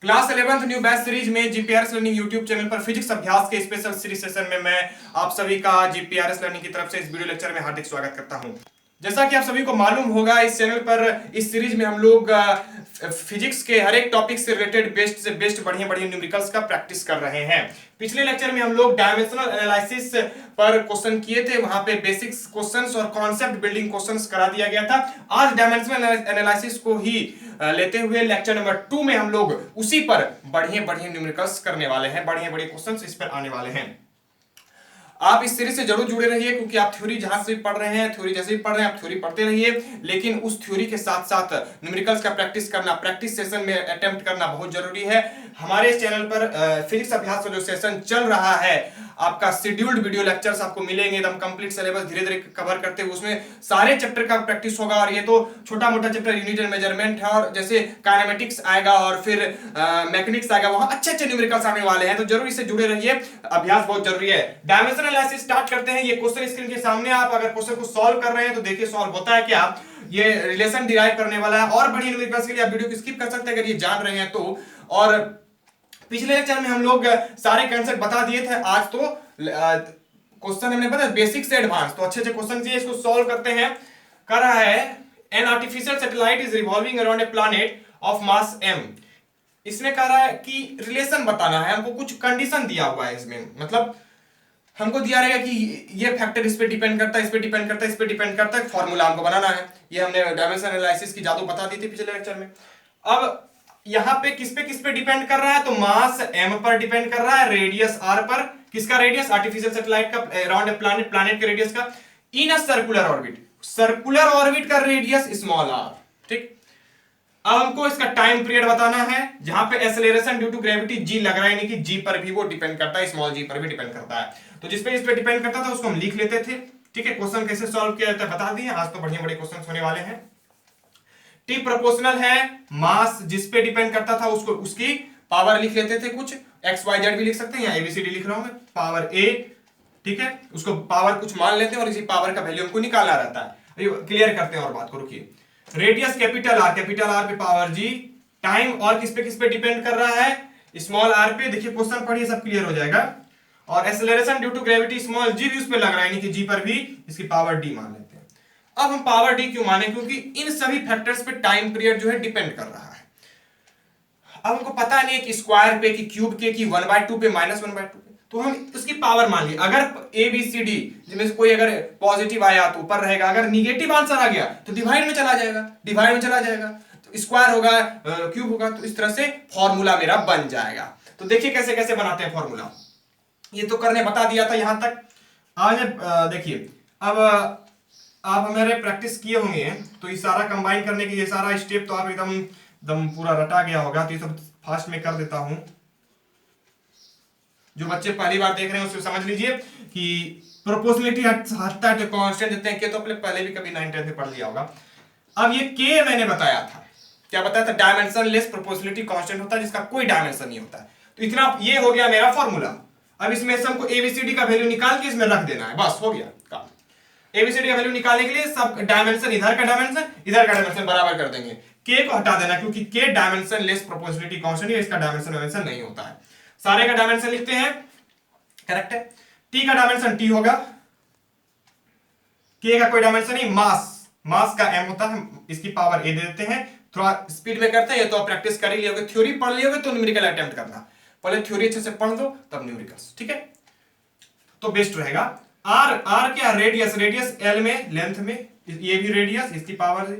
Class 11th new batch series में GPRS learning YouTube channel पर physics अभ्यास के स्पेशल सीरीज सेशन में मैं आप सभी का जीपीआरएस लर्निंग की तरफ से इस वीडियो लेक्चर में हार्दिक स्वागत करता हूं। जैसा कि आप सभी को मालूम होगा, इस चैनल पर इस सीरीज में हम लोग फिजिक्स के हर एक टॉपिक से रिलेटेड बेस्ट से बेस्ट बढ़िया बढ़िया न्यूमेरिकल्स का प्रैक्टिस कर रहे हैं। पिछले लेक्चर में हम लोग डायमेंशनल एनालिसिस पर क्वेश्चन किए थे, वहां पे बेसिक्स क्वेश्चंस और कॉन्सेप्ट बिल्डिंग क्वेश्चंस करा दिया गया था। आज डायमेंशनल एनालिसिस को ही लेते हुए लेक्चर नंबर 2 में हम लोग उसी पर बढ़िया बढ़िया न्यूमेरिकल्स करने वाले हैं, बढ़िया बढ़िया क्वेश्चंस इस पर आने वाले हैं। आप इस सीरीज से जरूर जुड़े रहिए, क्योंकि आप थ्योरी जहां से भी पढ़ रहे हैं, थ्योरी जैसे भी पढ़ रहे हैं, आप थ्योरी पढ़ते रहिए, लेकिन उस थ्योरी के साथ साथ न्यूमेरिकल्स का प्रैक्टिस करना, प्रैक्टिस सेशन में अटेम्प्ट करना बहुत जरूरी है। हमारे इस चैनल पर फिजिक्स अभ्यास का जो सेशन चल रहा है, आपका शेड्यूल्ड वीडियो लेक्चर्स आपको मिलेंगे, एकदम कंप्लीट सिलेबस धीरे धीरे कवर करते हुए उसमें सारे चैप्टर का प्रैक्टिस होगा। और ये तो छोटा मोटा चैप्टर यूनिट एंड मेजरमेंट है, और जैसे काइनेमेटिक्स आएगा और फिर मैकेनिक्स आएगा, वहां अच्छे अच्छे न्यूमेरिकल्स आने वाले हैं, तो जरूर इससे जुड़े रहिए। अभ्यास बहुत जरूरी है। डायमेंशनल एनालिसिस स्टार्ट करते हैं। ये क्वेश्चन स्क्रीन के सामने, आप अगर क्वेश्चन को सॉल्व कर रहे हैं तो देखिए सॉल्व होता है क्या। ये रिलेशन डिराइव करने वाला है, और बढ़िया न्यूमेरिकल्स के लिए आप वीडियो को स्किप कर सकते हैं अगर ये जान रहे हैं तो। और पिछले लेक्चर में हम लोग सारे कंसेप्ट बता दिए थे। आज तो क्वेश्चन हमने बताया बेसिक से एडवांस, तो अच्छे अच्छे क्वेश्चन चाहिए, इसको सॉल्व करते हैं। कर रहा है an artificial satellite is revolving around a planet of mass m। इसमें कह रहा है कि रिलेशन बताना है हमको, कुछ कंडीशन दिया हुआ है इसमें, मतलब हमको दिया रहेगा कि ये फैक्टर इस पे डिपेंड करता है, इस पे डिपेंड करता है, इस पे डिपेंड करता है, फॉर्मूला हमको बनाना है। ये हमने डायमेंशन एनालिसिस की जादू बता दी थी पिछले लेक्चर में। अब यहां पे किस पे डिपेंड कर रहा है, तो मास m पर डिपेंड कर रहा है, रेडियस r पर। किसका रेडियस? आर्टिफिशियल सैटेलाइट का, अराउंड ए प्लैनेट, प्लैनेट के रेडियस का, in a circular orbit, circular orbit का रेडियस स्मॉल r। ठीक, अब हमको इसका टाइम पीरियड बताना है, जहां पे acceleration due to gravity g लग रहा है, यानी कि g पर भी वो डिपेंड करता है, स्मॉल g पर भी डिपेंड करता है। तो जिस पे इस पे डिपेंड करता था उसको हम लिख लेते थे। ठीक है, क्वेश्चन कैसे सॉल्व किया जाता है बता दिए। आज तो बढ़िया बड़े क्वेश्चन होने वाले हैं। टी प्रोपोर्शनल है, मास जिस पे डिपेंड करता था उसको, उसकी पावर लिख लेते थे, कुछ एक्स वाई जेड भी लिख सकते हैं, या एबीसीडी लिख रहा हूं मैं, पावर ए। ठीक है, उसको पावर कुछ मान लेते हैं और इसी पावर का वैल्यू हमको निकालना रहता है। क्लियर करते हैं और बात को, रुकिए। रेडियस कैपिटल आर पे पावर जी, टाइम और किस पे डिपेंड कर रहा है, स्मॉल आर पे। देखिए क्वेश्चन पढ़िए, सब क्लियर हो जाएगा। और acceleration due to gravity small g भी उस पे लग रहा है, यानी कि जी पर भी इसकी पावर डी मान लेते हैं। अब हम पावर डी क्यों माने, क्योंकि इन सभी फैक्टर्स पे टाइम पीरियड जो है डिपेंड कर रहा है। अब हमको पता नहीं है कि स्क्वायर पे, कि क्यूब के, कि 1/2 पे, -1/2 पे, तो हम उसकी पावर मान ली। अगर ए बी सी डी जिनमें से कोई अगर पॉजिटिव आया तो ऊपर रहेगा, अगर निगेटिव आंसर आ गया तो डिवाइड में चला जाएगा, डिवाइड में चला जाएगा, तो स्क्वायर होगा, क्यूब होगा, तो इस तरह से फॉर्मूला मेरा बन जाएगा। तो देखिए कैसे कैसे बनाते हैं फॉर्मूला, ये तो करने बता दिया था यहां तक। आज देखिए, अब आप हमारे प्रैक्टिस किए होंगे, तो ये सारा कंबाइन करने की, ये सारा स्टेप तो आप एकदम पूरा रटा गया होगा, तो ये सब फास्ट में कर देता हूं। जो बच्चे पहली बार देख रहे हैं उसको समझ लीजिए कि प्रोपोर्शनलिटी हटता है तो कांस्टेंट देते हैं, के तो अपने पहले भी कभी 9th में पढ़ लिया होगा। अब ये के मैंने बताया था, क्या बताया था, डायमेंशन लेस प्रोपोर्शनलिटी कांस्टेंट होता है जिसका कोई डायमेंशन नहीं होता है। तो इतना ये हो गया मेरा फॉर्मूला। अब इसमें से हमको एबीसीडी का वैल्यू निकाल के इसमें रख देना है, बस हो गया काम। एबीसीडी का वैल्यू निकालने के लिए सब डायमेंशन, इधर का डायमेंशन इधर का डायमेंशन बराबर कर देंगे। के को हटा देना, क्योंकि के डायमेंशन लेस प्रोपोर्शनलिटी कांस्टेंट है, इसका डायमेंशन नहीं होता है। सारे का डायमेंशन लिखते हैं, करेक्ट है। टी का डायमेंशन टी होगा, के का कोई डायमेंशन नहीं, मास का m होता है, इसकी पावर ए दे देते हैं। थोड़ा स्पीड में करते हैं, ये तो आप प्रैक्टिस कर ही लियोगे, थ्योरी पढ़ लियोगे तो न्यूमेरिकल अटेम्प्ट करना, पहले थ्योरी अच्छे से पढ़ दो तब न्यूमेरिकल्स। ठीक है, तो बेस्ट रहेगा। आर क्या, रेडियस एल में, लेंथ में, ये भी रेडियस, इसकी पावर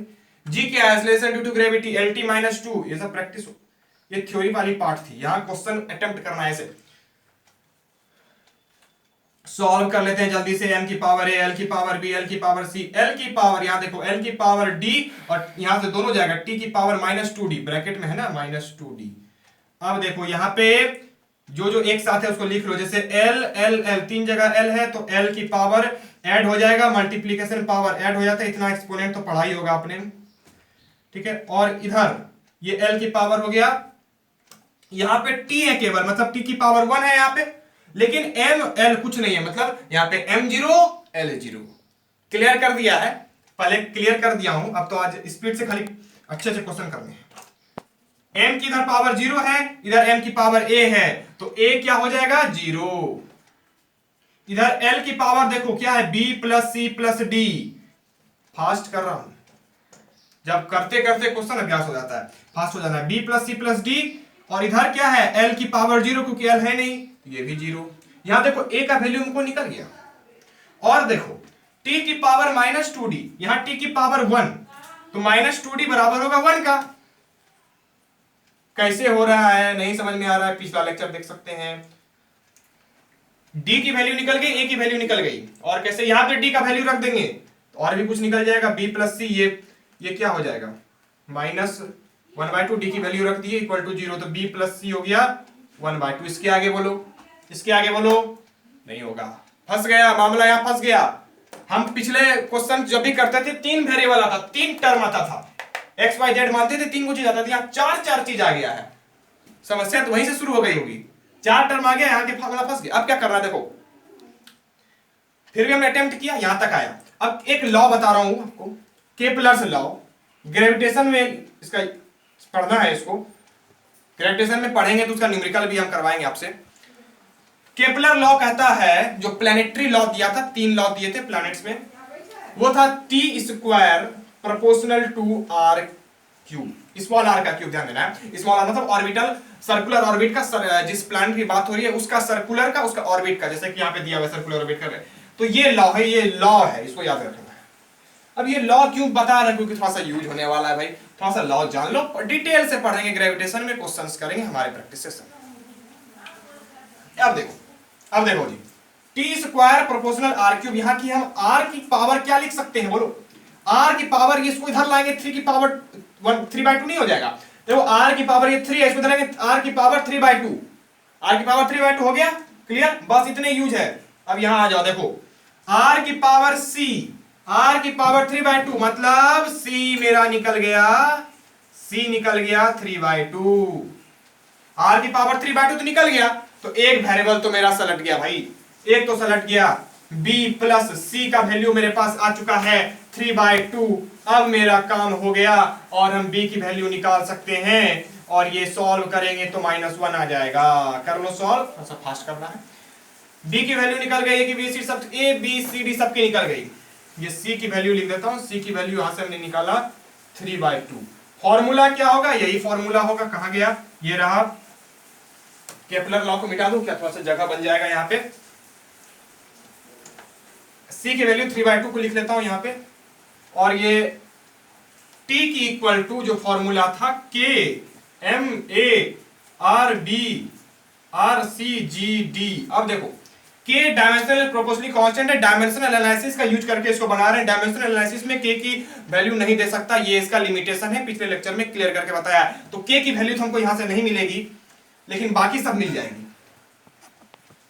जी क्या, acceleration due to gravity, L T -2। ये सब प्रैक्टिस, ये थ्योरी वाली पार्ट थी, यहां क्वेश्चन अटेम्प्ट करना है, ऐसे सॉल्व कर लेते हैं जल्दी से। m की पावर a, l की पावर b, l की पावर c, l की पावर, यहां देखो l की पावर d, और यहां से दोनों जाएगा, t की पावर -2d, ब्रैकेट में है ना -2d। अब देखो यहां पे जो एक साथ है उसको लिख लो, जैसे l 3 जगह l है तो l की पावर ऐड हो जाएगा, मल्टीप्लीकेशन पावर ऐड हो जाता है, इतना एक्सपोनेंट तो पढ़ाई होगा आपने। ठीक है, और इधर ये l की पावर हो गया, यहां पे t है केवल, मतलब t की पावर 1 है यहां पे, लेकिन m l कुछ नहीं है, मतलब यहां पे m0 l0। क्लियर कर दिया है, पहले क्लियर कर दिया हूं, अब तो आज स्पीड से खाली अच्छे क्वेश्चन करने हैं। m की इधर पावर 0 है, इधर m की पावर a है, तो a क्या हो जाएगा 0। इधर l की पावर देखो क्या है b plus c plus d। Fast कर रहा हूं, जब करते करते क्वेश्चन अभ्यास हो जाता है, फास्ट हो जाना है। b plus c plus d, और इधर क्या है l की पावर 0, क्योंकि l है नहीं, ये भी 0। यहां देखो a का वैल्यू हमको निकल गया। और देखो t की पावर माइनस 2d, यहां t की पावर 1, तो माइनस 2d बराबर होगा 1 का। कैसे हो रहा है नहीं समझ में आ रहा है, पिछला लेक्चर देख सकते हैं। d की वैल्यू निकल गई, a की वैल्यू निकल गई, और कैसे यहां पे d का वैल्यू रख देंगे और भी कुछ निकल जाएगा। b प्लस c, ये क्या हो जाएगा माइनस 1/2, डी की वैल्यू रख दी इक्वल टू 0, तो b प्लस c हो गया 1/2। इसके आगे बोलो, इसके आगे बोलो, नहीं होगा, फंस गया मामला, यहां फंस गया। हम पिछले क्वेश्चन जब भी करते थे 3 वेरिएबल आता, 3 टर्म आता था, एक्स वाई जेड मानते थे 3 को चीज आता था, यहाँ 4 चीज आ गया है। समस्या तो वहीं से शुरू हो गई होगी, 4 टर्म आ गया, यहाँ के फार्मूला फंस गया। अब क्या करना है देखो, फिर भी हमने अटेम्प्ट किया, यहां तक आया। अब एक लॉ बता रहा हूं आपको, केपलर्स लॉ, ग्रेविटेशन में इसका पढ़ना है, इसको ग्रेविटेशन में पढ़ेंगे तो उसका न्यूमेरिकल भी हम करवाएंगे आपसे। केपलर लॉ कहता है, जो प्लैनेटरी लॉ दिया था, 3 लॉ दिए थे प्लैनेट्स में, वो था t² proportional to r cube, small r का क्यूब, ध्यान देना है। स्मॉल r मतलब ऑर्बिटल, सर्कुलर ऑर्बिट का, जिस प्लैनेट की बात हो रही है उसका सर्कुलर का, उसका ऑर्बिट का, जैसे कि यहाँ पे दिया हुआ सर्कुलर ऑर्बिट का। तो ये लॉ है, ये लॉ है, इसको याद रखना है। अब ये लॉ क्यों बता रहा है, क्योंकि थोड़ा सा यूज होने वाला है भाई, थोड़ा सा लॉ जान लो, डिटेल से पढ़ेंगे, ग्रेविटेशन में क्वेश्चंस करेंगे हमारे प्रैक्टिस सेशन। अब देखो जी, t² प्रोपोर्शनल r क्यूब, यहां की हम r की पावर क्या लिख सकते हैं बोलो, r की पावर, ये इसको इधर लाएंगे 3 की पावर 3/2 नहीं हो जाएगा। देखो r की पावर ये 3 है, इसको इधर लाएंगे r की पावर 3/2, r की पावर 3/2 हो गया, क्लियर, बस इतने यूज है। अब यहां आ जाओ, देखो r की पावर c, r की पावर 3/2 मतलब c मेरा निकल गया, c निकल गया 3/2, r की पावर 3/2 तो निकल गया, तो एक वेरिएबल तो मेरा सलट गया भाई, एक तो सलट गया। b प्लस c का वैल्यू मेरे पास आ चुका है 3/2। अब मेरा काम हो गया, और हम b की वैल्यू निकाल सकते हैं, और ये सॉल्व करेंगे तो -1 आ जाएगा। कर लो सॉल्व, थोड़ा सा फास्ट करना है। b की वैल्यू निकल गई, a b c d सबकी निकल गई। ये c की वैल्यू लिख देता हूं, c की वैल्यू यहां से हमने निकाला 3/2। फॉर्मूला क्या होगा, यही फॉर्मूला होगा, कहां गया, ये रहा। केपलर लॉ को मिटा दूं क्या, थोड़ा सा जगह बन जाएगा यहाँ पे। c की वैल्यू 3/2 को लिख लेता हूं यहाँ पे, और ये t की इक्वल टू जो फॉर्मूला था k m a r b r c g d। अब देखो k डायमेंशनल प्रोपोर्शनली कांस्टेंट है, डायमेंशनल एनालिसिस का यूज करके इसको बना रहे हैं। डायमेंशनल एनालिसिस में k की वैल्यू नहीं दे सकता, ये इसका लिमिटेशन है, पिछले लेक्चर में क्लियर करके बताया। तो k की वैल्यू तो हमको यहां से नहीं मिलेगी, लेकिन बाकी सब मिल जाएंगी।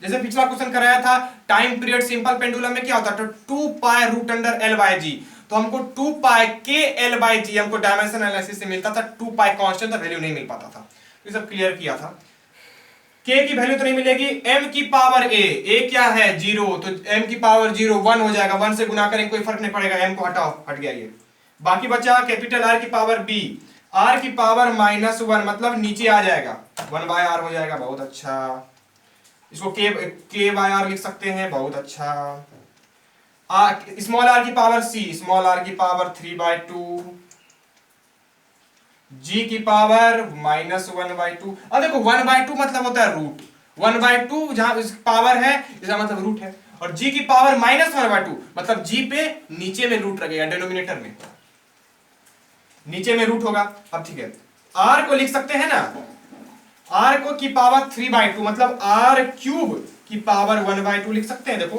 जैसे पिछला क्वेश्चन कराया था, टाइम पीरियड सिंपल पेंडुलम में क्या होता है, 2 pi root under l by g, तो हमको 2 pi k l by g हमको डायमेंशन एनालिसिस से मिलता था, 2 पाई कांस्टेंट था, वैल्यू नहीं मिल पाता था, तो ये सब क्लियर किया था। k की वैल्यू तो नहीं मिलेगी, m की पावर a क्या है 0, तो m की पावर 0 1 हो जाएगा, 1 से गुना करेंगे कोई फर्क नहीं पड़ेगा, m को हटाओ, हट गया ये। बाकी बचा कैपिटल R की पावर b, r की पावर -1 मतलब नीचे आ जाएगा, 1/r हो जाएगा, बहुत अच्छा। इसको k बाय r लिख सकते हैं, बहुत अच्छा। स्मॉल r की पावर c, स्मॉल r की पावर 3/2, g की पावर -1/2। अब देखो 1/2 मतलब होता है रूट, 1/2 जहां पावर है इसका मतलब रूट है, और g की पावर -1/2 मतलब g पे नीचे में रूट लगेगा, डिनोमिनेटर में नीचे में रूट होगा। अब ठीक है, r को लिख सकते हैं ना, r को की पावर 3/2 मतलब r क्यूब की पावर 1/2 लिख सकते हैं। देखो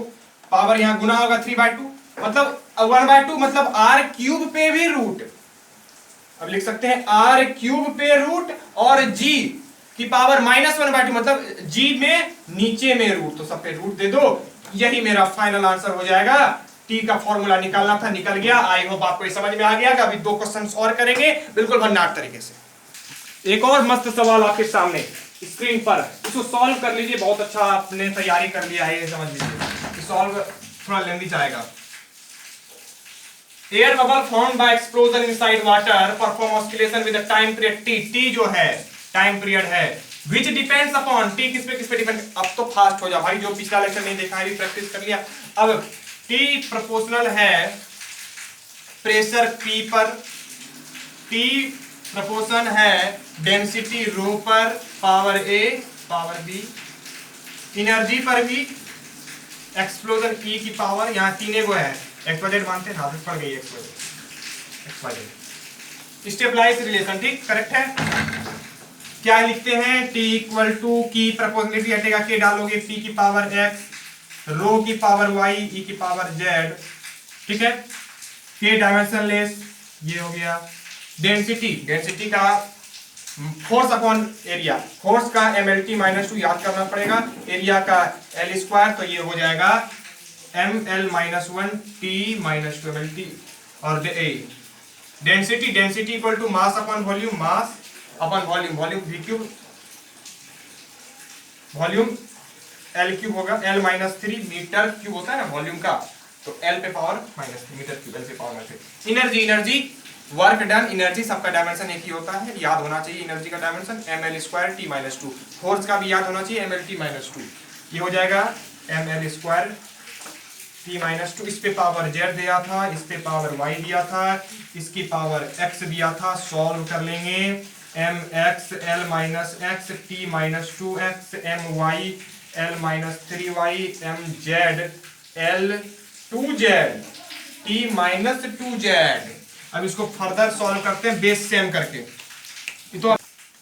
पावर यहां गुना होगा 3/2 मतलब 1/2 मतलब r क्यूब पे भी रूट। अब लिख सकते हैं r क्यूब पे रूट, और g की पावर -1/2 मतलब g में नीचे में रूट, तो सब पे रूट दे दो, यही मेरा फाइनल आंसर हो जाएगा। t का फॉर्मूला निकालना था, निकल गया। आई होप आपको समझ में आ गया। अभी 2 क्वेश्चंस और करेंगे बिल्कुल भन्नाट तरीके से। एक और मस्त सवाल आपके सामने स्क्रीन पर, इसको सॉल्व कर लीजिए, बहुत अच्छा आपने तैयारी कर लिया है, ये समझ लीजिए। सॉल्व थोड़ा लेंदी जाएगा। Air bubble formed by explosion inside water perform oscillation with the time period T. T जो है टाइम पीरियड है विच डिपेंड्स अपॉन, टी किस पे डिपेंड। अब तो फास्ट हो जा भाई, जो पिछला लेक्चर नहीं देखा है भी प्रैक्टिस कर लिया। अब टी प्रोपोर्शनल है प्रेशर पी पर, टी प्रोपोर्शन है डेंसिटी रो पर, पावर ए पावर बी, एनर्जी पर भी एक्सप्लोजन ई की पावर, यहाँ तीन गो है, एक्स मानते हैं, आदत पड़ गई एक्स। स्टेबलाइज रिलेशन, ठीक करेक्ट है। क्या लिखते हैं, T इक्वल टू की प्रोपोर्शनलिटी हटेगा, के डालोगे P की पावर x, रो की पावर y, E की पावर z, ठीक है। के डायमेंशन लेस, ये हो गया। डेंसिटी, डेंसिटी का फोर्स अपॉन एरिया, फोर्स का mlt माइनस 2 याद करना पड़ेगा, एरिया का l स्क्वायर, तो ये हो जाएगा ml minus 1 t minus 2 mlt। और density, density equal to mass upon volume, mass upon volume, volume V cube, volume L cube होगा, एल माइनस 3 मीटर क्यूब होता है ना वॉल्यूम का, तो एल पे power minus 3 metre cube, L पे power minus 3। Energy, energy work done, energy सबका डायमेंशन एक ही होता है, याद होना चाहिए एनर्जी का dimension ml square T minus 2। Force का भी याद होना चाहिए mlt माइनस 2, ये हो जाएगा ml स्क्वायर टी माइनस 2। इस पे पावर z दिया था, इस पे पावर y दिया था, इसकी पावर x दिया था, सॉल्व कर लेंगे। M X L minus X T minus 2x, M Y L minus 3y, M Z L 2z T minus 2z। अब इसको फर्दर सॉल्व करते हैं बेस सेम करके, तो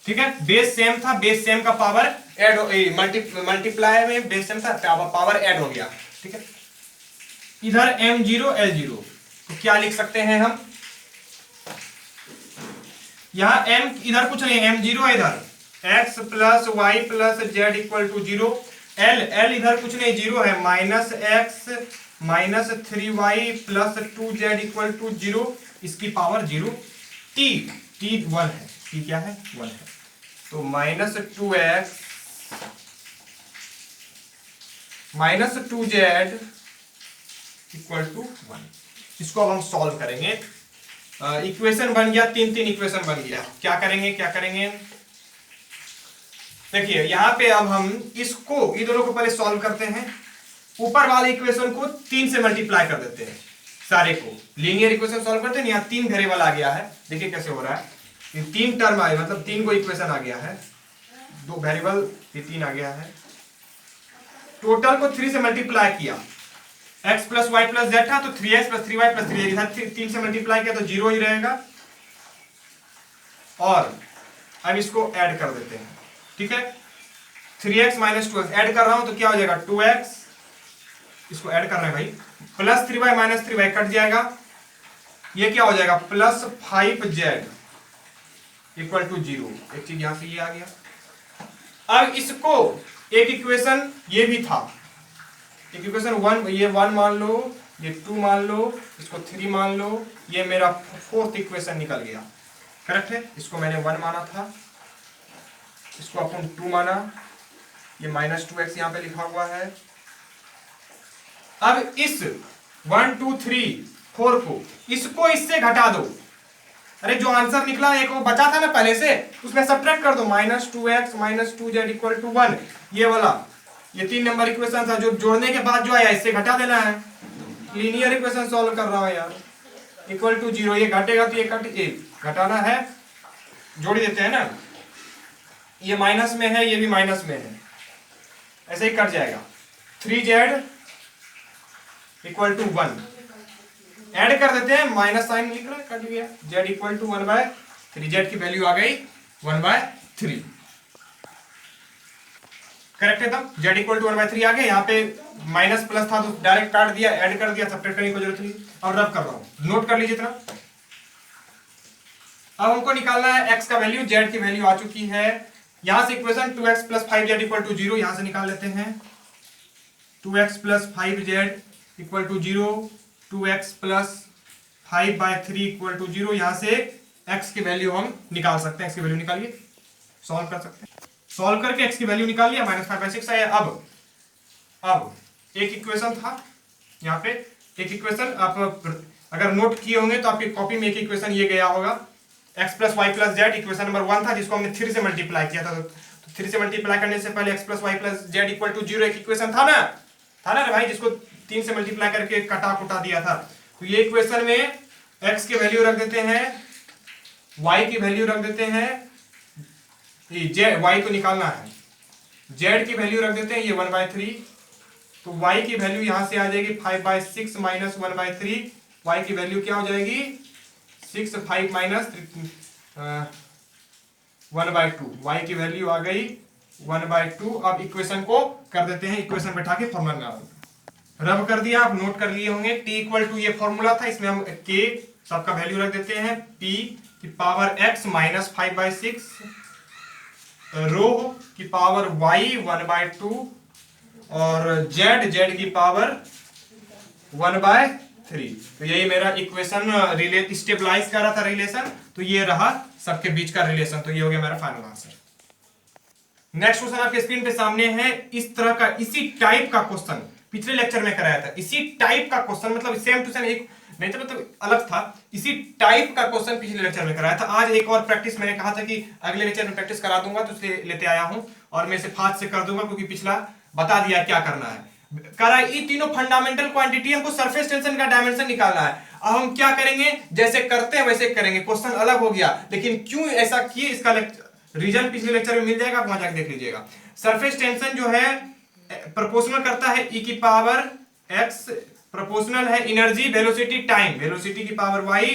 ठीक है, बेस सेम था, बेस सेम का पावर ऐड मल्टीप्लाई में बेस सेम था, पावर ऐड हो गया, ठीक है। इधर m0 l0, तो क्या लिख सकते हैं हम, यहां m इधर कुछ नहीं, m0 है इधर, x plus Y plus Z equal to 0, l इधर कुछ नहीं, 0 है, minus x minus 3y plus 2z equal to 0, इसकी पावर 0, t 1 है, t क्या है 1 है, तो minus 2x minus 2z equal to 1। इसको अब हम सॉल्व करेंगे, इक्वेशन बन गया, तीन इक्वेशन बन गया। क्या करेंगे, क्या करेंगे, देखिए यहां पे अब हम इसको, इधरों को पहले सॉल्व करते हैं, ऊपर वाले इक्वेशन को 3 से मल्टीप्लाई कर देते हैं, सारे को लीनियर इक्वेशन सॉल्व करते हैं। यहाँ 3 वेरिएबल आ गया है, देखिए कैसे हो रहा है, ये 3 टर्म आए, मतलब 3 को इक्वेशन आ गया है, 2 वेरिएबल, ये 3 आ गया है, टोटल को 3 से मल्टीप्लाई किया, x plus Y plus Z था, तो 3x plus 3y plus 3z, 3 से मल्टीप्लाई किया तो 0 ही रहेगा। और अब इसको ऐड कर देते हैं, ठीक है, 3x माइनस 2x ऐड कर रहा हूं तो क्या हो जाएगा 2x, इसको ऐड कर रहे हैं भाई, plus 3y minus 3y cut जाएगा, ये क्या हो जाएगा प्लस 5z इक्वल टू 0। एक चीज यहां से ये आ गया। अब इसको एक इक्वेशन ये भी था, एक इक्वेशन 1, ये 1 मान लो, ये 2 मान लो, इसको 3 मान लो, ये मेरा 4th इक्वेशन निकल गया, करेक्ट है। इसको मैंने 1 माना था, इसको अपन 2 माना, ये माइनस 2x यहां पे लिखा हुआ है। अब इस 1 2 3 4 को, इसको इससे घटा दो, अरे जो आंसर निकला एक वो बचा था ना पहले से, उसमें सब्ट्रैक्ट कर दो, minus 2x minus 2z equal to 1, ये वाला, ये 3 नंबर इक्वेशन था, जो जोड़ने के बाद जो आया इससे घटा देना है, लीनियर इक्वेशन सॉल्व कर रहा हूं यार, इक्वल टू 0, ये घटेगा तो ये घटाना है, जोड़ देते हैं ना, ये माइनस में है, ये भी माइनस में है, ऐसे ही कट जाएगा, 3z इक्वल टू 1 ऐड कर देते हैं, माइनस साइन लिख रहा है, कट गया, z इक्वल टू 1/3, z की वैल्यू आ गई 1/3, करेक्ट है। तब z इक्वल टू 1/3 आ गया, यहाँ पे माइनस प्लस था तो डायरेक्ट काट दिया, ऐड कर दिया, सब्ट्रैक्ट करने की जरूरत नहीं। और रब कर रहा हूं, नोट कर लीजिए इतना। अब हमको निकालना है x का वैल्यू, z की वैल्यू आ चुकी है, यहां से equation 2x plus 5z equal to 0 यहां से निकाल लेते हैं, 2x plus 5z equal to 0, 2x plus 5/3 equal to 0, यहां से x की वैल्यू हम निकाल सकते हैं, x की वैल्यू निकालिए, सॉल्व कर सकते हैं, सॉल्व करके x की वैल्यू निकाल लिया, -5/6 आया। अब एक इक्वेशन था यहाँ पे, एक इक्वेशन आप अगर नोट किए होंगे तो आपकी कॉपी में एक इक्वेशन ये गया होगा, x plus Y plus Z, equation number 1 था जिसको हमने 3 से मल्टीप्लाई किया था। तो 3 से मल्टीप्लाई करने से पहले x plus Y plus Z equal to 0 एक इक्वेशन था ना भाई, जिसको 3 से मल्टीप्लाई करके कटा कुटा दिया था। तो ये इक्वेशन में x की वैल्यू रख देते हैं, y की वैल्यू रख देते हैं, जेड y को निकालना है, z की वैल्यू रख देते हैं ये 1/3, तो y की वैल्यू यहां से आ जाएगी 5/6 माइनस 1/3, y की वैल्यू क्या हो जाएगी 6, 5 माइनस 1/2, y की वैल्यू आ गई 1/2। अब इक्वेशन को कर देते हैं, इक्वेशन बैठा के फॉर्मूला रब कर दिया, आप नोट कर लिए होंगे। t इक्वल टू ये फॉर्मूला था, इसमें हम k सबका वैल्यू रख देते हैं, p की पावर x माइनस 5/6, रो की पावर y 1/2 और z की पावर 1/3। तो यही मेरा इक्वेशन स्टेबलाइज कर रहा था रिलेशन, तो ये रहा सबके बीच का रिलेशन, तो ये हो गया मेरा फाइनल आंसर। नेक्स्ट क्वेश्चन आपके स्क्रीन पे सामने है, इस तरह का इसी टाइप का क्वेश्चन पिछले लेक्चर में कराया था। इसी टाइप का क्वेश्चन मतलब सेम टू सेम, एक नहीं तो मतलब अलग था, इसी टाइप का क्वेश्चन पिछले लेक्चर में कराया था। आज एक और प्रैक्टिस, मैंने कहा था कि अगले लेक्चर में प्रैक्टिस करा दूंगा, तो इसलिए लेते आया हूं और मैं इसे फास्ट से कर दूंगा क्योंकि पिछला बता दिया क्या करना है। करा ये तीनों फंडामेंटल क्वांटिटी, हमको सरफेस टेंशन का डायमेंशन निकालना है। अब हम क्या करेंगे, जैसे करते हैं वैसे करेंगे, क्वेश्चन अलग हो गया, लेकिन क्यों ऐसा किए इसका रीजन पिछले लेक्चर में मिल जाएगा, आप वहां जाकर देख लीजिएगा। सरफेस टेंशन जो है प्रोपोर्शनल करता है e की पावर x, प्रोपोर्शनल है एनर्जी वेलोसिटी टाइम, वेलोसिटी की पावर y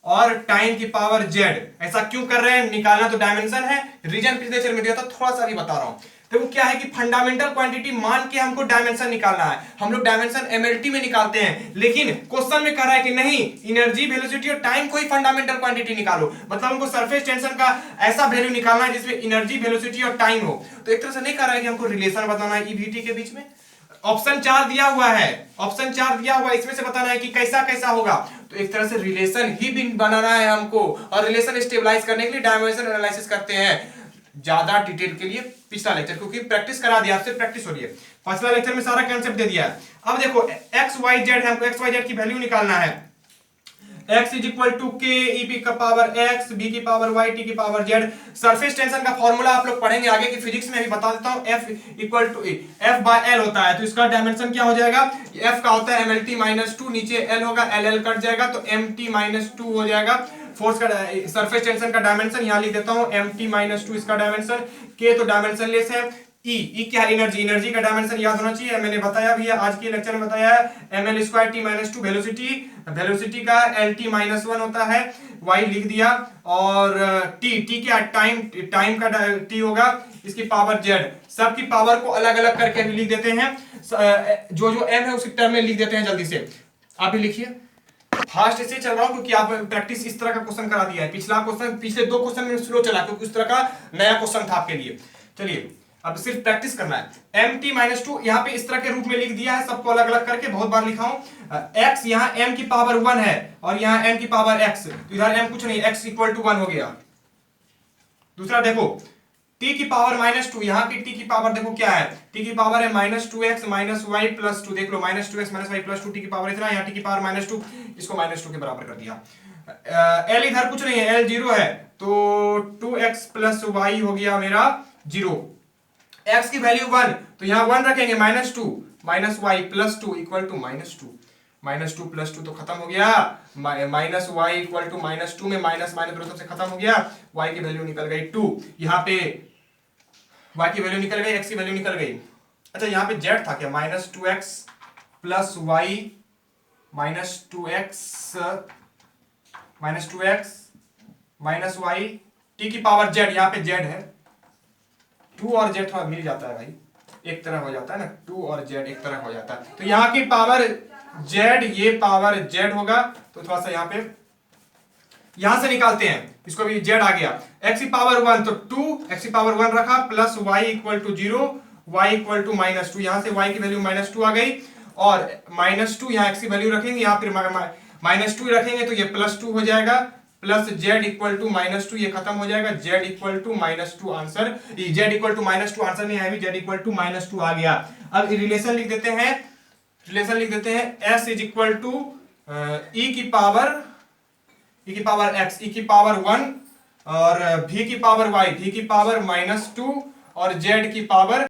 और टाइम की पावर z। ऐसा क्यों कर रहे हैं, निकालना तो डायमेंशन है, रीजन पिछले लेक्चर में दिया था, थोड़ा सा भी बता रहा हूं। देखो क्या है कि फंडामेंटल क्वांटिटी मान के हमको डायमेंशन निकालना है, हम लोग डायमेंशन एमएलटी में निकालते हैं, लेकिन क्वेश्चन में कह रहा है कि नहीं, एनर्जी वेलोसिटी और टाइम को ही फंडामेंटल क्वांटिटी निकालो। मतलब हमको सरफेस टेंशन का ऐसा वैल्यू निकालना है जिसमें एनर्जी वेलोसिटी और टाइम हो। तो एक तरह से नहीं कह रहा है कि हमको रिलेशन बताना है ईवीटी के बीच में। ऑप्शन 4 दिया हुआ है, ऑप्शन 4 दिया हुआ है, इसमें से बताना है कि कैसा कैसा होगा। तो एक तरह से रिलेशन ही भी बनाना है हमको, और रिलेशन स्टेबलाइज करने के लिए डायमेंशन एनालिसिस करते हैं। ज्यादा डिटेल के लिए पिछला लेक्चर, क्योंकि प्रैक्टिस करा दिया, आपसे प्रैक्टिस हो रही है, पिछला लेक्चर में सारा कांसेप्ट दे दिया है। अब देखो एक्स वाई जेड, हमको एक्स वाई जेड की वैल्यू निकालना है। x इज इक्वल टू के ई पी का पावर x, b की पावर y, t की पावर z। सरफेस टेंशन का फॉर्मूला आप लोग पढ़ेंगे आगे की फिजिक्स में, अभी बता देता हूं। f equal to f by l होता है, तो इसका डायमेंशन क्या हो जाएगा, f का होता है mlt माइनस 2, नीचे l होगा, l कट जाएगा तो mt माइनस 2 हो जाएगा। फोर्स का सरफेस टेंशन का डायमेंशन यहां लिख देता हूं, mt माइनस 2 इसका डायमेंशन, k तो डायमेंशन लेस है, ई क्या है एनर्जी, एनर्जी का डायमेंशन याद होना चाहिए, मैंने बताया भी है आज के लेक्चर में बताया है, ml square t minus 2, velocity, velocity का lt माइनस 1 होता है, y लिख दिया, और t क्या टाइम, टाइम का t होगा, इसकी पावर z, सब की पावर को अलग अलग करके भी लिख देते हैं, जो जो m है उसी टर्म में लिख देते हैं जल्दी से। आप भी लिखिए, फास्ट ऐसे चल रहा हूं क्योंकि आप प्रैक्टिस इस तरह का क्वेश्चन करा दिया है। पिछला क्वेश्चन, पिछले 2 क्वेश्चन में स्लो चला क्योंकि उस तरह का नया क्वेश्चन था आपके लिए। चलिए अब सिर्फ प्रैक्टिस करना है। mt माइनस 2 यहाँ पे इस तरह के रूप में लिख दिया है, सबको अलग अलग करके बहुत बार लिखा हूं। x यहाँ m की पावर 1 है और यहाँ m की पावर x, तो इधर m कुछ नहीं, x इक्वल टू 1 हो गया। दूसरा देखो t की पावर माइनस 2, यहाँ की t की पावर देखो क्या है, t की पावर है minus 2x minus Y plus 2, देख लो minus 2x minus Y plus 2, t की पावर इतना, यहाँ t की पावर माइनस 2, इसको माइनस 2 के बराबर कर दिया। l इधर कुछ नहीं है, l 0 है, तो 2x प्लस वाई हो गया मेरा 0। x की वैल्यू 1, तो यहाँ 1 रखेंगे, minus 2 minus Y plus 2 equal to minus 2, minus 2 plus 2 तो खत्म हो गया, minus y equal to minus 2 में माइनस माइनस दोनों से खत्म हो गया, y की वैल्यू निकल गई 2, यहाँ पे y की वैल्यू निकल गई, x की वैल्यू निकल गई। अच्छा यहाँ पे z था क्या, minus 2x plus y minus 2x minus y, t की पावर z, यहाँ पे z है, 2 और z थोड़ा मिल जाता है भाई, एक तरह हो जाता है ना, 2 और z एक तरह हो जाता है, तो यहाँ की पावर z, ये पावर z होगा, तो थोड़ा सा यहाँ पे यहां से निकालते हैं, इसको भी z आ गया, x की पावर 1 तो 2, x की पावर 1 रखा, plus y equal to 0, y equal to minus 2, यहां से y की वैल्यू माइनस 2 आ गई, और माइनस 2 यहाँ x की वैल्यू रखेंगे, यहाँ फिर माइनस 2 रखेंगे तो ये प्लस 2 हो जाएगा, plus z equal to minus 2, ये खत्म हो जाएगा, z equal to minus 2 answer, z equal to minus 2 answer नहीं आया, z इक्वल टू माइनस 2 आ गया। अब रिलेशन लिख देते हैं, रिलेशन लिख देते हैं, s इज इक्वल टू ई की पावर x, ई की पावर 1 और v की पावर y, v की पावर -2 और z की पावर